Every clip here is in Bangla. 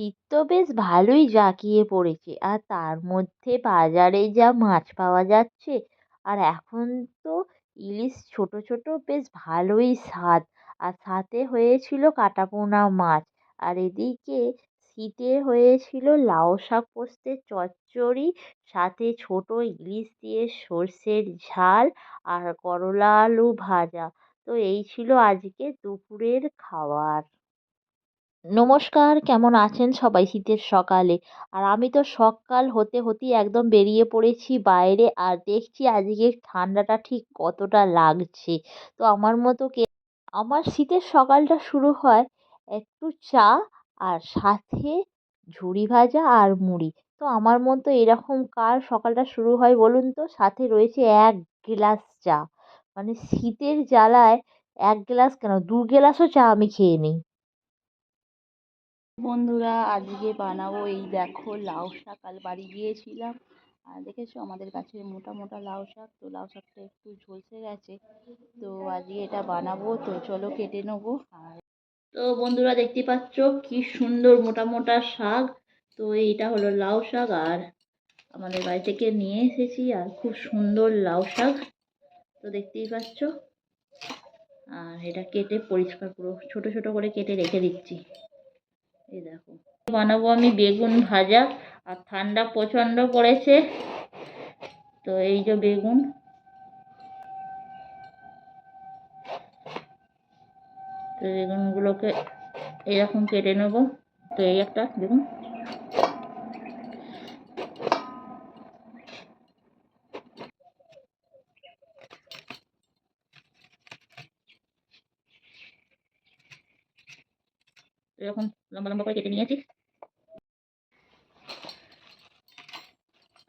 শীত তো বেশ ভালোই জাঁকিয়ে পড়েছে, আর তার মধ্যে বাজারে যা মাছ পাওয়া যাচ্ছে, আর এখন তো ইলিশ ছোট ছোট বেশ ভালোই স্বাদ। আর সাথে হয়েছিল কাটাপোনা মাছ। আর এদিকে শীতে হয়েছিল লাউ শাক পোস্তের চচ্চড়ি, সাথে ছোট ইলিশ দিয়ে সর্ষের ঝাল, আর করলা আলু ভাজা। তো এই ছিল আজকে দুপুরের খাবার। নমস্কার, কেমন আছেন সবাই শীতের সকালে? আর আমি তো সকাল হতে হতেই একদম বেরিয়ে পড়েছি বাইরে, আর দেখছি আজকে ঠান্ডাটা ঠিক কতটা লাগছে। তো আমার মতো আমার শীতের সকালটা শুরু হয় একটু চা আর সাথে ঝুরি ভাজা আর মুড়ি। তো আমার মতো এরকম কার সকালটা শুরু হয় বলুন তো? সাথে রয়েছে এক গ্লাস চা। মানে শীতের জ্বালায় এক গ্লাস কেন, দু গ্লাসও চা আমি খেয়ে নিই। বন্ধুরা, আজকে বানাবো এই দেখো লাউ শাক। কাল বাড়ি গিয়েছিলাম, আর দেখেছো আমাদের গাছের মোটা মোটা লাউ শাক। তো লাউ শাকটা একটু ঝলসে গেছে, তো আজকে এটা বানাবো। তো চলো কেটে নেবো। আর তো বন্ধুরা, দেখতে পাচ্ছ কি সুন্দর মোটা মোটা শাক। তো এইটা হলো লাউ শাক, আর আমাদের বাড়ি থেকে নিয়ে এসেছি, আর খুব সুন্দর লাউ শাক। তো দেখতেই পাচ্ছ, আর এটা কেটে পরিষ্কার পুরো ছোট ছোট করে কেটে রেখে দিচ্ছি। এই দেখো, বানাবো আমি বেগুন ভাজা। আর ঠান্ডা প্রচণ্ড পড়েছে, তো এই যে বেগুন, তো বেগুনগুলোকে এরকম কেটে নেবো। তো এই একটা বেগুন, এরকম লম্বা লম্বা করে কেটে নিয়েছি।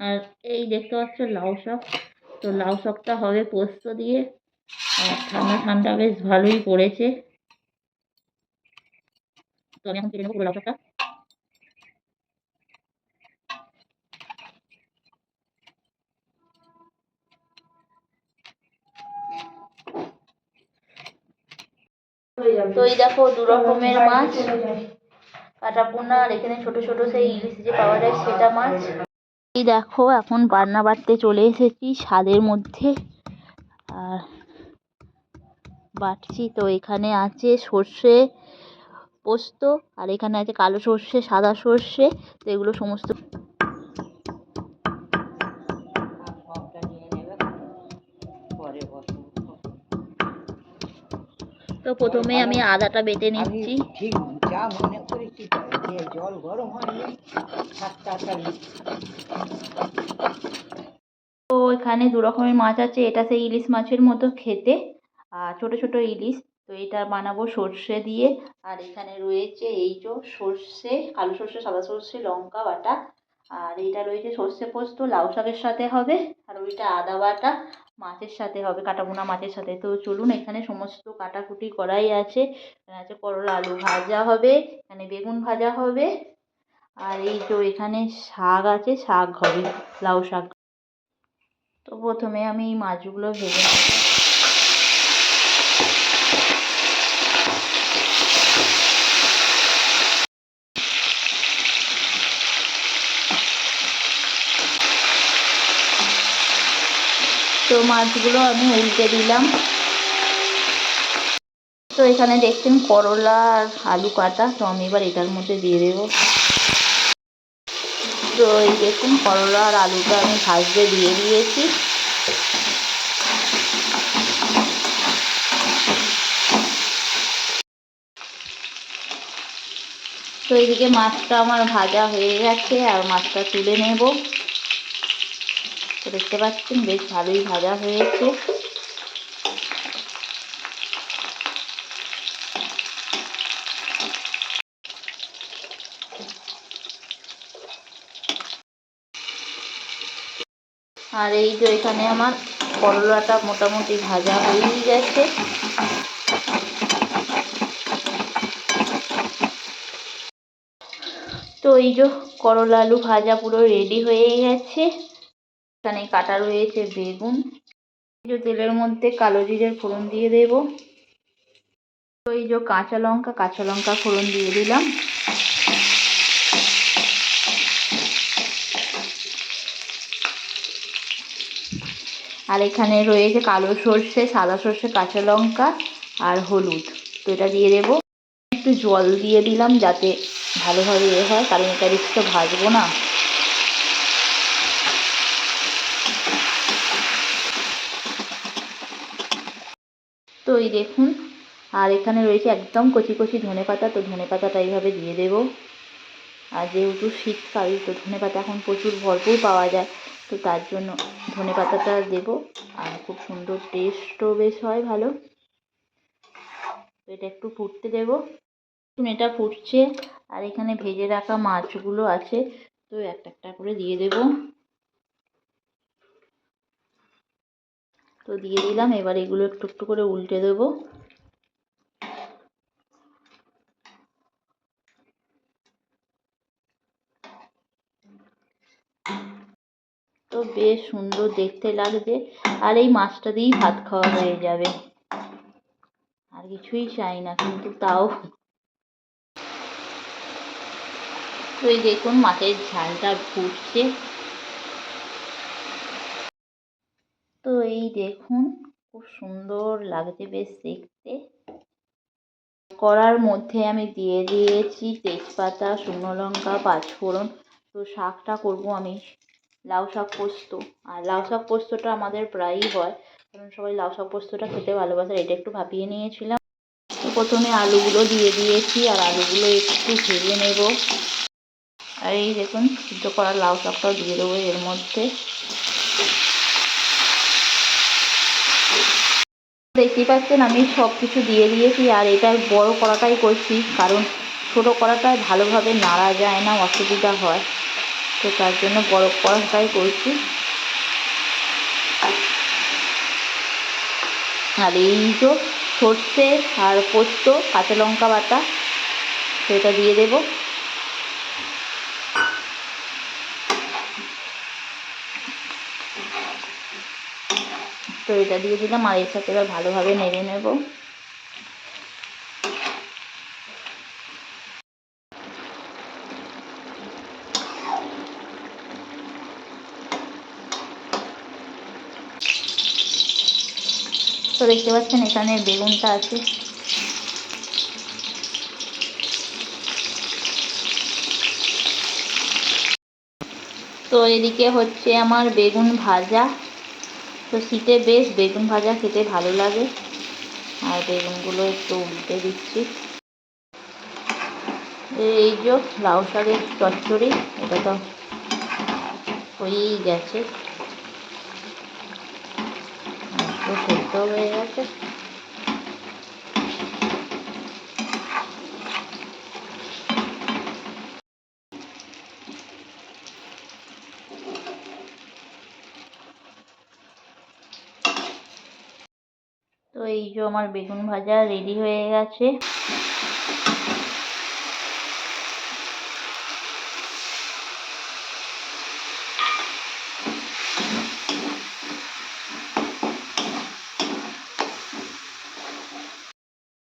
আর এই দেখতে পাচ্ছ লাউ শাক। তো লাউ শাকটা হবে পোস্ত দিয়ে। আর ঠান্ডা ঠান্ডা বেশ ভালোই পড়েছে। তো আমি এখন কেটে নেবো পুরো লাউ শাকটা। তো এই দেখো, দু রকমের মাছ, কাটাপোনা, আর এখানে ছোট ছোট সেই ইলিশ যে পাওয়া যায় সেটা মাছ। এই দেখো, এখন রান্না বাড়তে চলে এসেছি স্বাদের মধ্যে, আর বাটছি। তো এখানে আছে সর্ষে পোস্ত, আর এখানে আছে কালো সর্ষে, সাদা সর্ষে। তো এগুলো সমস্ত তো প্রথমে আমি আদাটা বেটে নিচ্ছি। ঠিক যা মনে করেছি তাই, যে জল গরম হয়নি তাড়াতাড়ি। তো এখানে দু রকমের মাছ আছে, এটা সেই ইলিশ মাছের মতো খেতে, আর ছোট ছোট ইলিশ। তো এটা বানাবো সর্ষে দিয়ে। আর এখানে রয়েছে এই যে সর্ষে, কালো সর্ষে, সাদা সর্ষে, লঙ্কা বাটা। আর এইটা রয়েছে সর্ষে পোস্ত, লাউ শাকের সাথে হবে। আর ওইটা আদা বাটা মাছের সাথে হবে, কাটাবোনা মাছের সাথে। তো চলুন, এখানে সমস্ত কাটাকুটি করাই আছে। এখানে আছে করলা আলু ভাজা হবে, এখানে বেগুন ভাজা হবে, আর এই তো এখানে শাক আছে, শাক হবে, লাউ শাক। তো প্রথমে আমি এই মাছগুলো ভেজে নেব। তো মাছগুলো আমি উল্টে দিলাম। তো এখানে দেখছেন করলা আর আলু কাটা। তো আমি এবার এটার মধ্যে দিয়ে দেবো। তো এই দেখুন, করলা আর আলুটা আমি ভাজতে দিয়ে দিয়েছি। তো এদিকে মাছটা আমার ভাজা হয়ে গেছে, আর মাছটা তুলে নেব। তো দেখতে পাচ্ছেন বেশ ভালোই ভাজা হয়েছে। আর এই যে এখানে আমার করলাটা মোটামুটি ভাজা হয়েই গেছে। তো এই যে করলা আলু ভাজা পুরো রেডি হয়ে গেছে। এখানে কাটা রয়েছে বেগুন। এই যে তেলের মধ্যে কালো জিরের ফোড়ন দিয়ে দেব। তো এই যে কাঁচা লঙ্কা ফোড়ন দিয়ে দিলাম। আর এখানে রয়েছে কালো সর্ষে, সাদা সর্ষে, কাঁচা লঙ্কা আর হলুদ। তো এটা দিয়ে দেবো। একটু জল দিয়ে দিলাম যাতে ভালোভাবে হয়, কারণ এটা বেশি তো ভাজবো না। তো এই দেখুন, আর এখানে রয়েছে একদম কচি কচি ধনেপাতা। তো ধনেপাতাটা এইভাবে দিয়ে দেবো। আর যেহেতু শীতকাল, তো ধনেপাতা এখন প্রচুর ভরপুর পাওয়া যায়, তো তার জন্য ধনেপাতাটা দেবো। আর খুব সুন্দর টেস্টও বেশ হয় ভালো। তো এটা একটু ফুটতে দেবো। এটা ফুটছে, আর এখানে ভেজে রাখা মাছগুলো আছে, তো একটা একটা করে দিয়ে দেবো। তো দিয়ে দিলাম। এবার এগুলো একটু একটু করে উল্টে দেবো। তো বেশ সুন্দর দেখতে লাগছে, আর এই মাছটা দিয়েই ভাত খাওয়া হয়ে যাবে। আর কিছুই চাই না, কিন্তু তাও। তো এই দেখুন মাছের ঝালটা ফুটছে। তো এই দেখুন খুব সুন্দর লাগছে বেশ দেখতে। কড়ার মধ্যে আমি দিয়ে দিয়েছি তেজপাতা, শুকনো লঙ্কা, পাঁচফোড়ন। তো শাকটা করব আমি লাউ শাক পোস্ত। আর লাউ শাক পোস্তটা আমাদের প্রায়ই হয়, কারণ সবাই লাউ শাক পোস্তটা খেতে ভালোবাসে। এটা একটু ভাপিয়ে নিয়েছিলাম। তো প্রথমে আলুগুলো দিয়ে দিয়েছি, আর আলুগুলো একটু ভেজে নেব। আর এই দেখুন সিদ্ধ করা লাউ শাকটাও দিয়ে দেবো এর মধ্যে। দেখতেই পাচ্ছেন আমি সব কিছু দিয়ে দিয়েছি, আর এটা বড় কড়াটাই করছি, কারণ ছোটো কড়াটায় ভালোভাবে নাড়া যায় না, অসুবিধা হয়। তো তার জন্য বড় কড়াটাই করছি। আর এই যে সর্ষে আর পোস্ত, কাঁচা লঙ্কা বাটা, সেটা দিয়ে দেবো। তো এটা দিয়ে দিলাম, আর এর সাথে এবার ভালোভাবে নেড়ে নেব। তো দেখতে পাচ্ছেন এখানে বেগুনটা আছে। তো এদিকে হচ্ছে আমার বেগুন ভাজা। তো শীতে বেশ বেগুন ভাজা খেতে ভালো লাগে। আর বেগুনগুলো একটু উল্টে দিচ্ছি। এই যে লাউ শাকের চচ্চড়ি, এটা তো হয়েই গেছে, তো সেদ্ধ হয়ে গেছে। তো এই যে আমার বেগুন ভাজা রেডি হয়ে গেছে।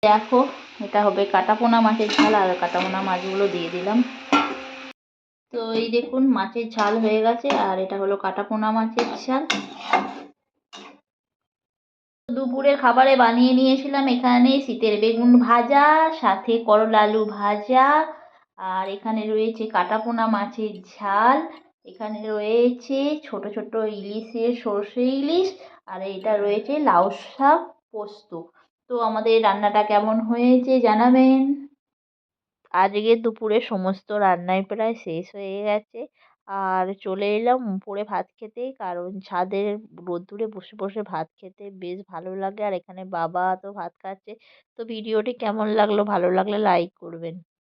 দেখো, এটা হবে কাটাপোনা মাছের ঝাল, আর কাটাপোনা মাছগুলো দিয়ে দিলাম। তো এই দেখুন মাছের ঝাল হয়ে গেছে, আর এটা হলো কাটাপোনা মাছের ঝাল। দুপুরের খাবারে বানিয়ে নিয়েছিলাম এখানে শীতের বেগুন ভাজা, সাথে করলা আলু ভাজা, আর এখানে রয়েছে কাটাপোনা মাছের ঝাল, এখানে রয়েছে ছোট ছোট ইলিশের সর্ষে ইলিশ, আর এটা রয়েছে লাউ শাক পোস্ত। তো আমাদের রান্নাটা কেমন হয়েছে জানাবেন। আজকে দুপুরে সমস্ত রান্নাই প্রায় শেষ হয়ে গেছে, আর চলে এলাম উপরে ভাত খেতে, কারণ ছাদের রোদ্দুরে বসে বসে ভাত খেতে বেশ ভালো লাগে। আর এখানে বাবা তো ভাত খাচ্ছে। তো ভিডিওটি কেমন লাগলো, ভালো লাগলে লাইক করবেন।